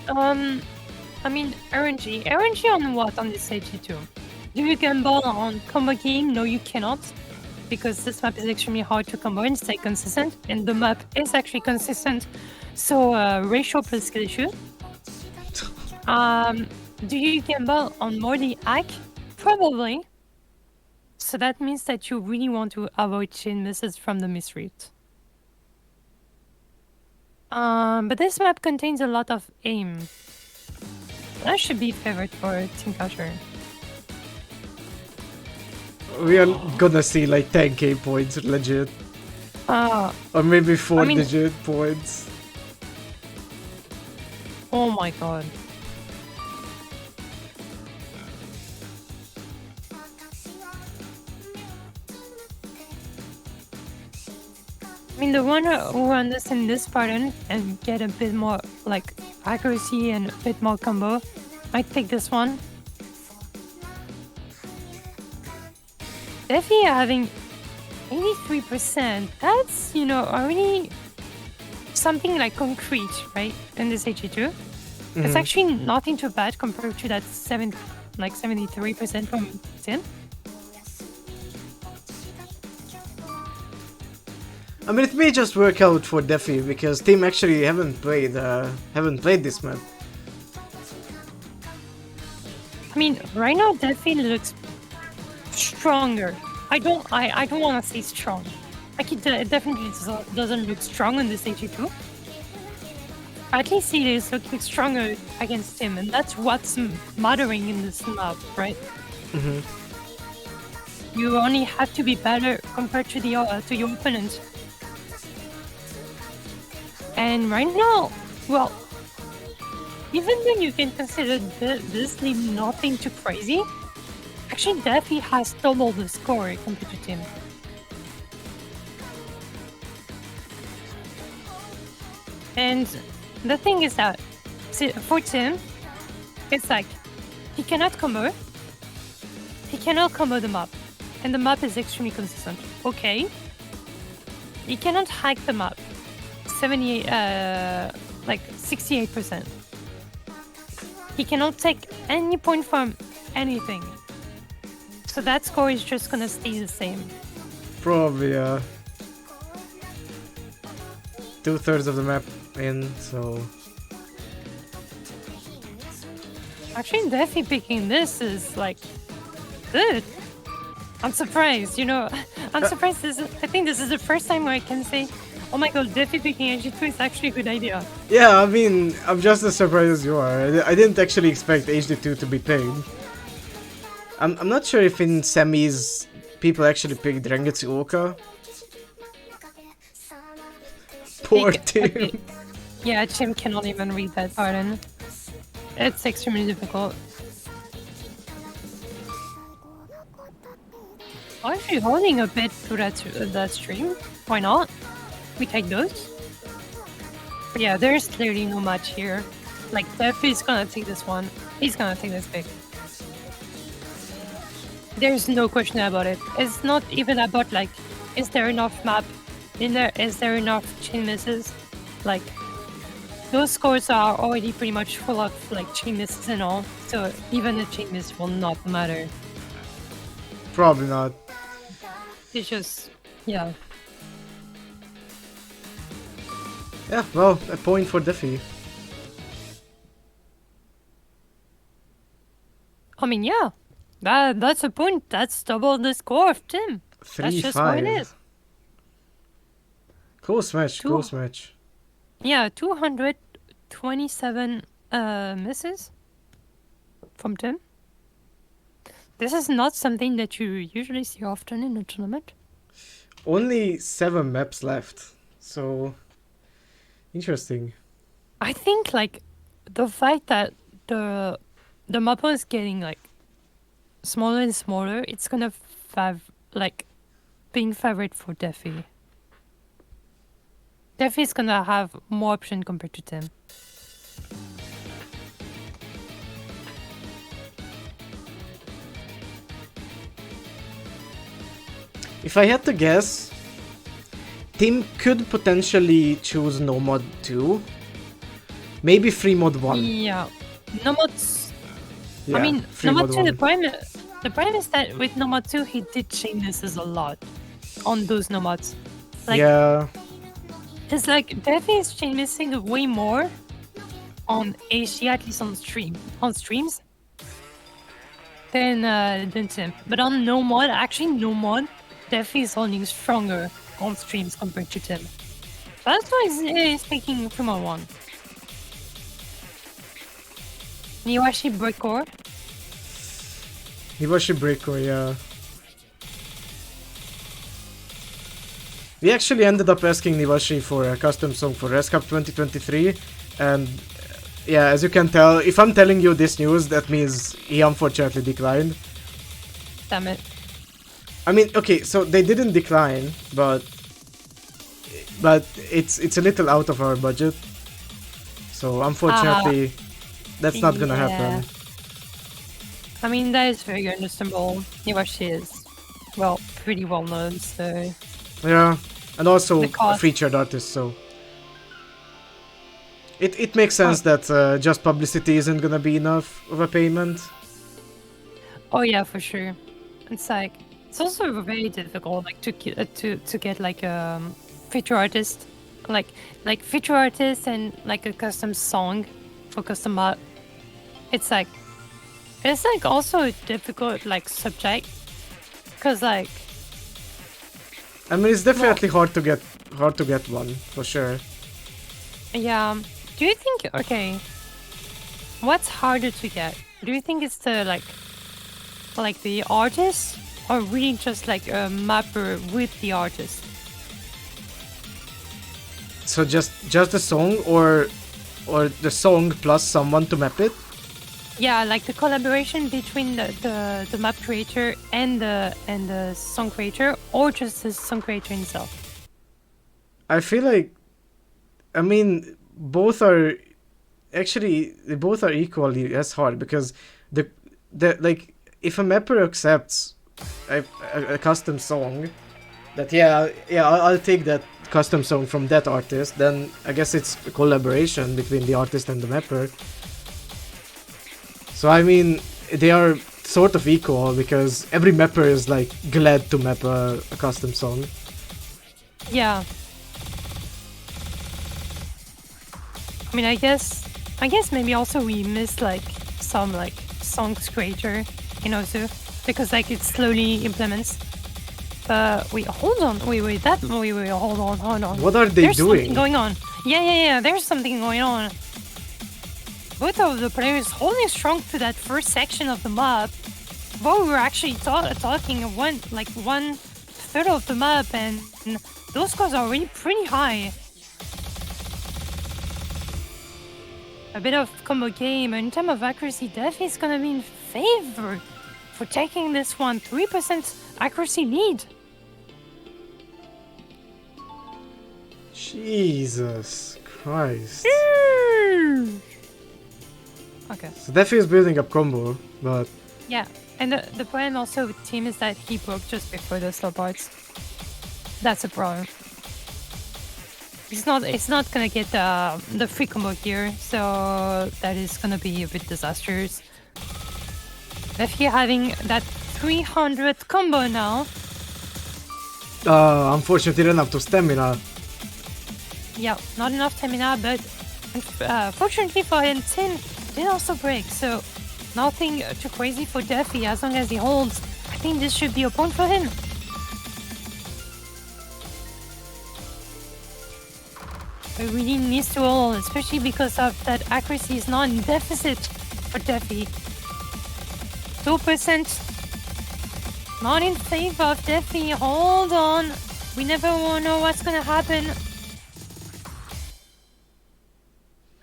I mean, RNG. RNG on what on this AG2? Do you gamble on combo keying? No, you cannot. Because this map is extremely hard to combo and stay consistent. And the map is actually consistent. So, ratio plus skill issue. Do you gamble on more the hack? Probably. So that means that you really want to avoid chain misses from the misread. But this map contains a lot of aim. That should be favored for Team Catcher. We are gonna see 10k points, legit. Or maybe 4-digit points. Oh my god. I mean, the one who understands this pattern and get a bit more accuracy and a bit more combo might pick this one. defii having 83%, that's, already something concrete, right, in this AG2. It's actually nothing too bad compared to that 73% from Sin. I mean, it may just work out for defii because team actually haven't played this map. I mean, right now defii looks stronger. I don't want to say strong. It definitely doesn't look strong in this AG2. At least it is looking stronger against him, and that's what's mattering in this map, right? You only have to be better compared to your opponent. And right now, well, even though you can consider this league nothing too crazy, Actually, defii has double the score compared to Tim. And the thing is that for Tim, it's like he cannot combo. He cannot combo the map, and the map is extremely consistent. Okay. He cannot hack the map. 78, like 68%. He cannot take any point from anything. So that score is just gonna stay the same. Probably, 2/3 of the map in, so... Actually, defii picking this is like good. I'm surprised, you know. I'm surprised. I think this is the first time where I can say, "Oh my god, defii picking HG2 is actually a good idea." Yeah, I mean, I'm just as surprised as you are. I didn't actually expect HD2 to be picked. I'm not sure if in semis people actually picked Rengetsu Oka. Poor Tim. Okay. Yeah, Tim cannot even read that pattern. It's extremely difficult. I'm actually holding a bit to that stream. Why not? We take those. But yeah, there's clearly no match here. Like, defii's gonna take this one. He's gonna take this pick. There's no question about it. It's not even about, like, is there enough map in there? Is there enough chain misses? Like, those scores are already pretty much full of, like, chain misses and all. So even a chain miss will not matter. Probably not. It's just, yeah. Yeah, well, a point for defii. I mean, yeah. That's a point. That's double the score of Tim. That's just what it 3-5. is. Close match, Two- close match. Yeah, 227 misses from Tim. This is not something that you usually see often in a tournament. Only 7 maps left, so... Interesting. I think, like, the fact that the map is getting, like, smaller and smaller, it's gonna being favorite for defii. Defii is gonna have more option compared to Tim. If I had to guess, Tim could potentially choose no mod 2. Maybe free mod 1. Yeah. No mods. Yeah, I mean, free Nomad mod 2, 1. the problem is that with Nomad 2, he did chain misses a lot on those Nomads. Like, Yeah, it's like defii is chain missing way more on HG, at least on streams, than Tim. But on no mod, defii is holding stronger on streams compared to Tim. That's why he's taking free mod 1. Niwashi breakcore. Hibashi Breaker, yeah. We actually ended up asking Niwashi for a custom song for Res Cup 2023, and yeah, as you can tell, if I'm telling you this news, that means he unfortunately declined. Damn it. I mean, okay, so they didn't decline, but it's a little out of our budget. So unfortunately, that's not gonna yeah. happen. I mean, that is very understandable. Niwashi is, well, pretty well known, so... Yeah, and also The a cost. featured artist, so it makes sense that just publicity isn't gonna be enough of a payment. Oh yeah, for sure. It's like, it's also very difficult, like, to get like a feature artist, like feature artist and like a custom song for custom art. It's like also a difficult like subject, cause like, I mean, it's definitely hard to get one for sure. yeah. Do you think, okay, what's harder to get? Do you think it's the like the artist, or really just like a mapper with the artist? So just the song, or the song plus someone to map it. Yeah, like the collaboration between the map creator and the song creator, or just the song creator himself. I feel like, I mean, both are actually they both are equally as hard because the like if a mapper accepts a custom song, that I'll take that custom song from that artist, then I guess it's a collaboration between the artist and the mapper. So I mean, they are sort of equal because every mapper is like glad to map a custom song. Yeah. I mean, I guess maybe also we missed like some like songs creator, also because like it slowly implements. Wait, hold on. Wait, hold on. What are they There's doing? something going on. Yeah. There's something going on. Both of the players holding strong to that first section of the map. While we were actually talking one third of the map, and those scores are already pretty high. A bit of combo game. In terms of accuracy, defii is gonna be in favor for taking this one. 3% accuracy lead. Jesus Christ. Okay. So defii is building up combo, but Yeah, and the problem also with team is that he broke just before the slow parts. That's a problem. It's not gonna get the free combo here, so that is gonna be a bit disastrous. If you're having that 300 combo now, unfortunately didn't have to stamina. yeah, not enough stamina, but fortunately for him, 10 did also break, so nothing too crazy for defii as long as he holds. I think this should be a point for him. He really needs to hold, especially because of that accuracy is not in deficit for defii. 2% not in favor of defii. Hold on, we never will know what's gonna happen.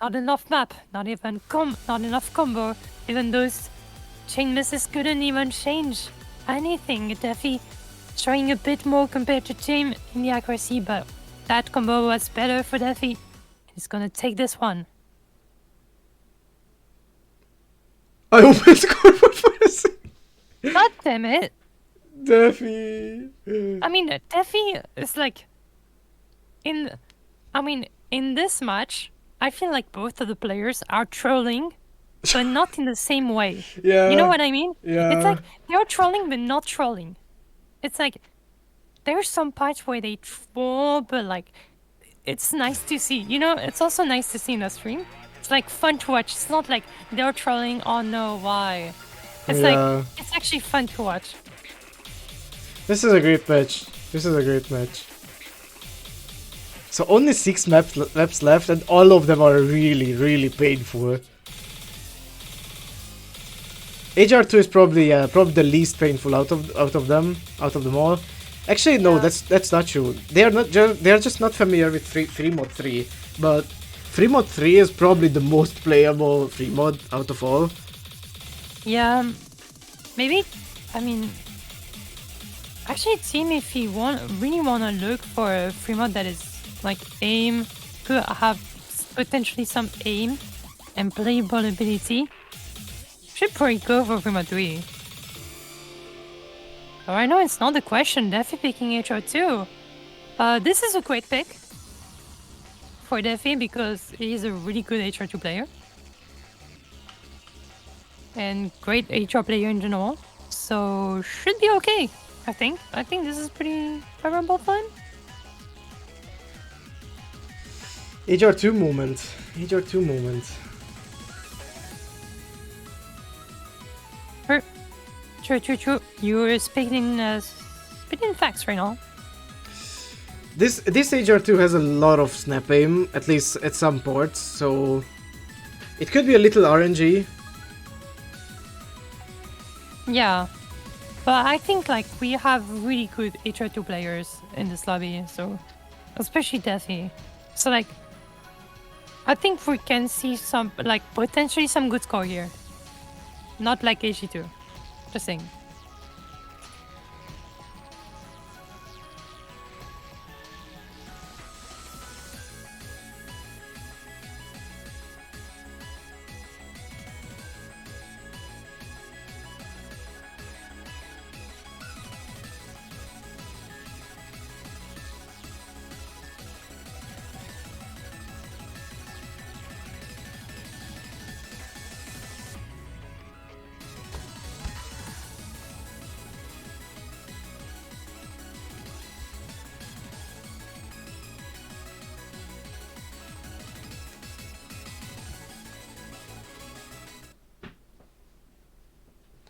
Not enough map, not enough combo. Even those chain misses couldn't even change anything. defii showing a bit more compared to team in the accuracy, but that combo was better for defii. He's gonna take this one. I almost scored for a second. God damn it! defii. I mean, defii is like in this match, I feel like both of the players are trolling, but not in the same way. Yeah. You know what I mean? Yeah. It's like they're trolling, but not trolling. It's like there's some parts where they troll, but like it's nice to see. It's also nice to see in a stream. It's like fun to watch. It's not like they're trolling. Oh no, why? It's Yeah. like it's actually fun to watch. This is a great match. So only 6 maps left, and all of them are really, really painful. HR2 is probably the least painful out of them all. Actually, no, Yeah. that's not true. They are just not familiar with free mod 3, but free mod 3 is probably the most playable free mod out of all. Yeah, maybe. I mean, actually, team, if you really wanna look for a free mod that is like aim, could have potentially some aim and playable ability, should probably go for free mod 3. So I know it's not the question. defii picking HR2. This is a great pick for defii because he's a really good HR2 player. And great HR player in general. So should be okay, I think. I think this is pretty favorable for him. HR2 moment. True. You're spitting facts right now. This HR2 has a lot of snap aim, at least at some ports, so it could be a little RNG. Yeah. But I think like we have really good HR2 players in this lobby, so especially defii. So like I think we can see some like potentially some good score here. Not like AG2. Just saying.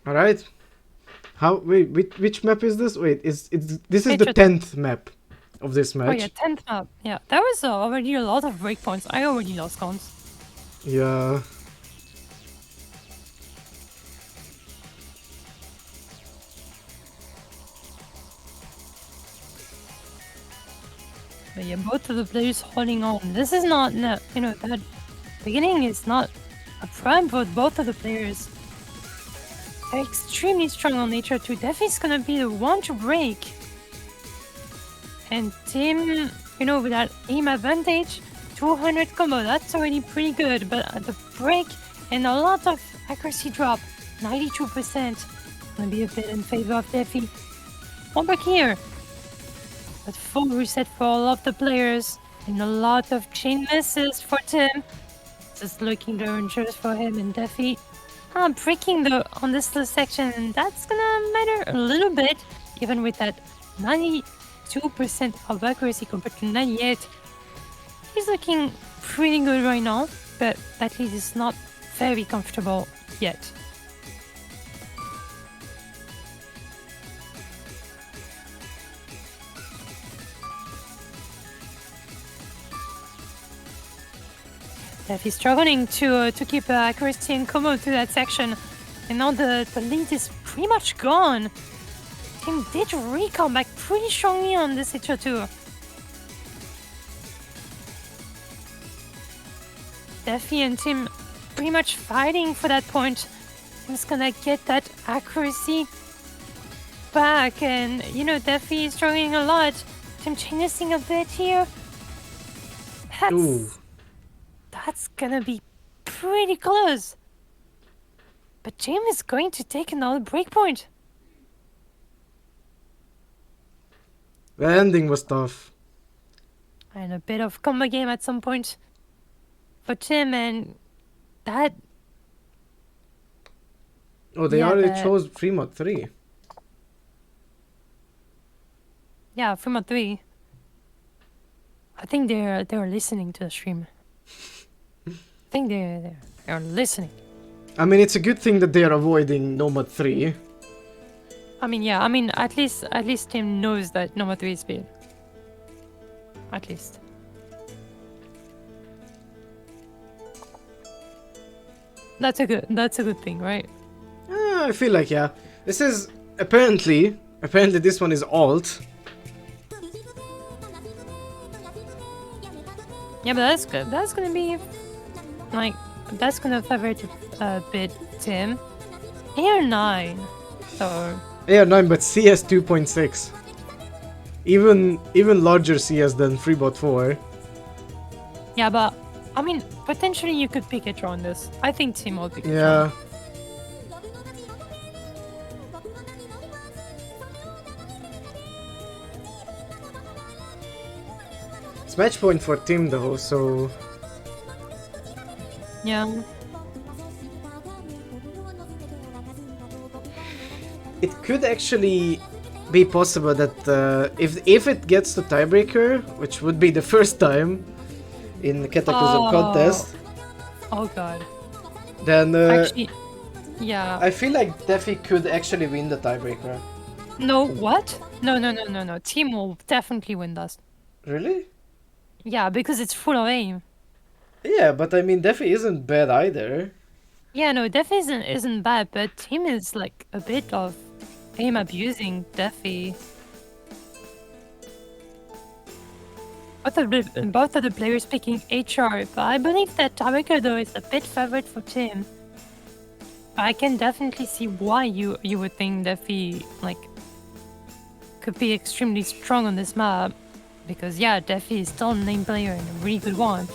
All right. How? Wait, which map is this? Wait, this is the Hatred. 10th map of this match. Oh yeah, 10th map. Yeah, there was already a lot of breakpoints. I already lost counts. Yeah. But yeah, both of the players holding on. This is not, you know, that beginning is not a prime for both of the players. They're extremely strong on nature too. Defi's gonna be the one to break. And Tim, you know, with that aim advantage, 200 combo, that's already pretty good. But the break and a lot of accuracy drop, 92%, gonna be a bit in favor of Defi. One break here. But full reset for all of the players. And a lot of chain misses for Tim. Just looking dangerous for him and Defi. Breaking on this little section, and that's gonna matter a little bit, even with that 92% of accuracy compared to 98. He's looking pretty good right now, but at least it's not very comfortable yet. He's struggling to keep accuracy and combo through that section, and now the lead is pretty much gone. Tim did recall back pretty strongly on this HO2. Defi and Tim pretty much fighting for that point. Tim's gonna get that accuracy back, and you know, Defi is struggling a lot. Tim chaining a bit here. Ooh. That's gonna be pretty close. But Tim is going to take another breakpoint. The ending was tough. And a bit of combo game at some point for Tim, and that... Oh, they Yeah, already but- chose Fremont 3. Yeah, Fremont 3. I think they're listening to the stream. I think they're listening. I mean, it's a good thing that they are avoiding Nomad 3. I mean, yeah, I mean, at least Tim knows that Nomad 3 is big. At least. That's a good thing, right? I feel like, yeah. This is apparently this one is alt. Yeah, but that's good. That's gonna be like, that's gonna favor a bit Tim. Air 9. So Yeah, 9, but CS 2.6. Even larger CS than Freebot 4. yeah, but I mean, potentially you could pick a draw on this. I think Tim will pick a draw. Yeah. It's match point for Tim though, so Yeah. it could actually be possible that if it gets to tiebreaker, which would be the first time in the Cataclysm Oh. contest, Oh god. then Actually, yeah. I feel like Defi could actually win the tiebreaker. No, what? No. Team will definitely win this. Really? Yeah, because it's full of aim. Yeah, but I mean Defi isn't bad either. Yeah, no, Defi isn't bad, but Team is like a bit of aim abusing Defi. Both of the players picking HR, but I believe that tiebreaker though is a bit favored for Team. I can definitely see why you would think defii like could be extremely strong on this map, because yeah, defii is still a name player and a really good one.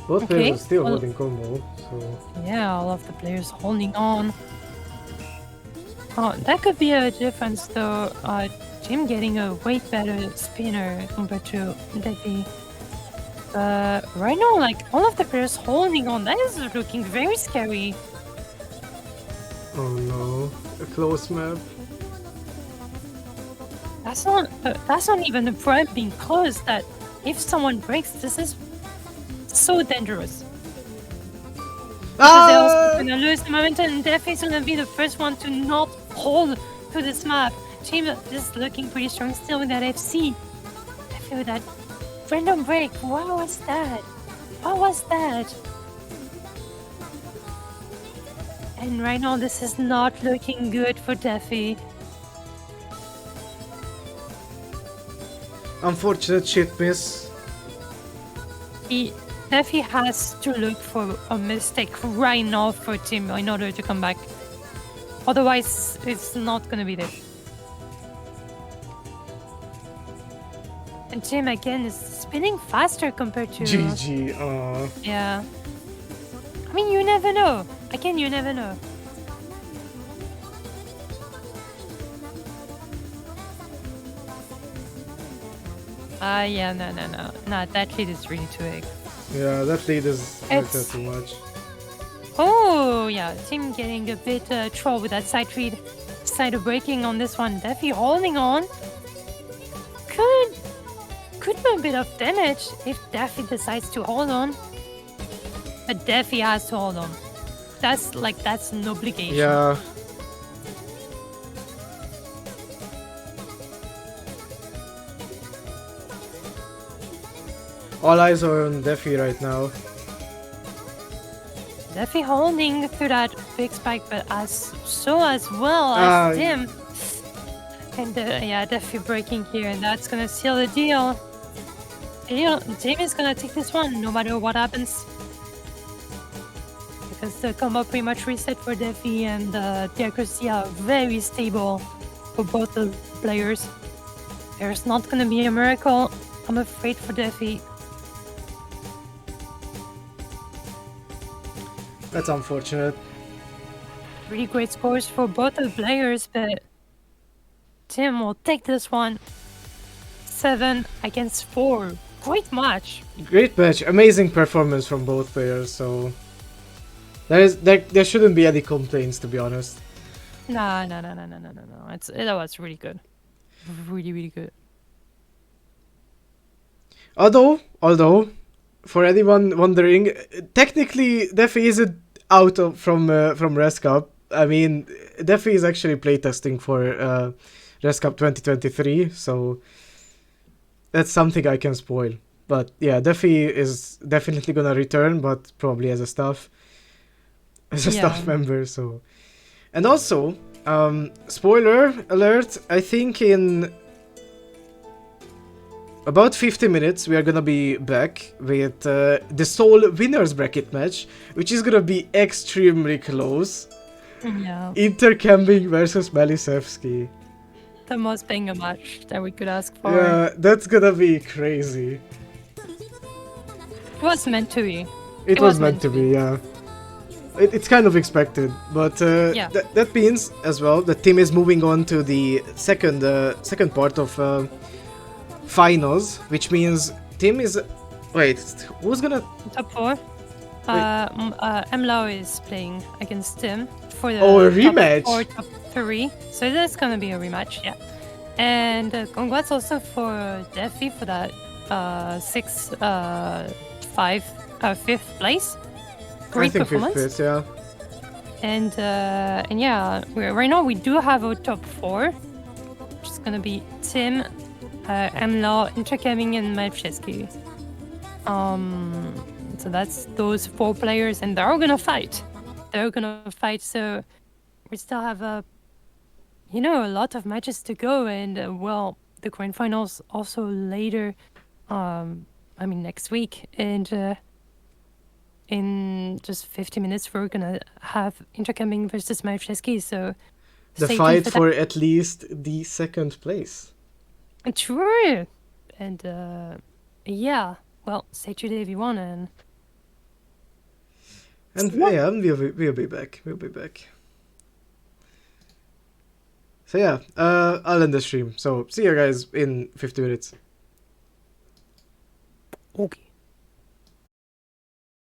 Both Okay, players are still well- holding combo, so... Yeah, all of the players holding on. Oh, that could be a difference though. Jim getting a way better spinner compared to defii. Right now, like all of the players holding on, that is looking very scary. Oh no, a close map. That's not even a prime being close. That if someone breaks, this is so dangerous. Because they're also gonna lose the momentum, and defii is gonna be the first one to not hold to this map. Jim is looking pretty strong still with that FC. defii with that random break. What was that? What was that? And right now, this is not looking good for defii. Unfortunate shit miss. defii has to look for a mistake right now for Jim in order to come back. Otherwise, it's not gonna be there. And Jim again is spinning faster compared to. GG, aw. Yeah. I mean, you never know. Again, you never know. Yeah, no. Nah, that lead is really too big. Yeah, that lead is like that It's- too much. Oh, yeah, Tim getting a bit troll with that side read. Side breaking on this one. defii holding on. Could do a bit of damage if defii decides to hold on. But defii has to hold on. That's an obligation. Yeah. All eyes are on defii right now. defii holding through that big spike, but as well Ah, as Tim. And yeah, defii breaking here, and that's gonna seal the deal. Jim is gonna take this one no matter what happens. Because the combo pretty much reset for defii, and the accuracy are very stable for both the players. There's not gonna be a miracle, I'm afraid, for defii. That's unfortunate. Really great scores for both the players, but Tim will take this one. 7 against 4. Great match. Great match, amazing performance from both players, so... There shouldn't be any complaints, to be honest. No. That was really good. Really good. Although, for anyone wondering, technically defii isn't out from Res Cup. I mean, defii is actually playtesting for Res Cup 2023, so that's something I can spoil. But yeah, defii is definitely gonna return, but probably as a staff member. So, and also, spoiler alert, I think in about 50 minutes we are gonna be back with the sole winners bracket match, which is gonna be extremely close. Yeah. Intercamping versus Melisevsky. The most banger match that we could ask for. Yeah, that's gonna be crazy. It was meant to be. It was meant to be, yeah. It's kind of expected, but Yeah. that means as well the team is moving on to the second part of finals, which means team is... Wait, who's gonna... Top 4. Mlao is playing against Tim for the Oh, a rematch. Top 4, top 3. So that's gonna be a rematch, yeah. And congrats also for defii for that 5th place. Great I think performance. fifth, yeah. And yeah, right now we do have a top 4, which is gonna be Tim, Mlao, Intercamming, and Malcheski. So that's those 4 players, and they're all gonna fight. they're gonna fight. So we still have a lot of matches to go, and well, the grand finals also later. Next week, and in just 50 minutes we're gonna have Intercoming versus Marcheski. So The stay tuned fight for for at least the second place. that. True, and yeah. Well, stay tuned if you want, and Yeah, we'll be back. We'll be back. So yeah, I'll end the stream. So see you guys in 50 minutes. okay.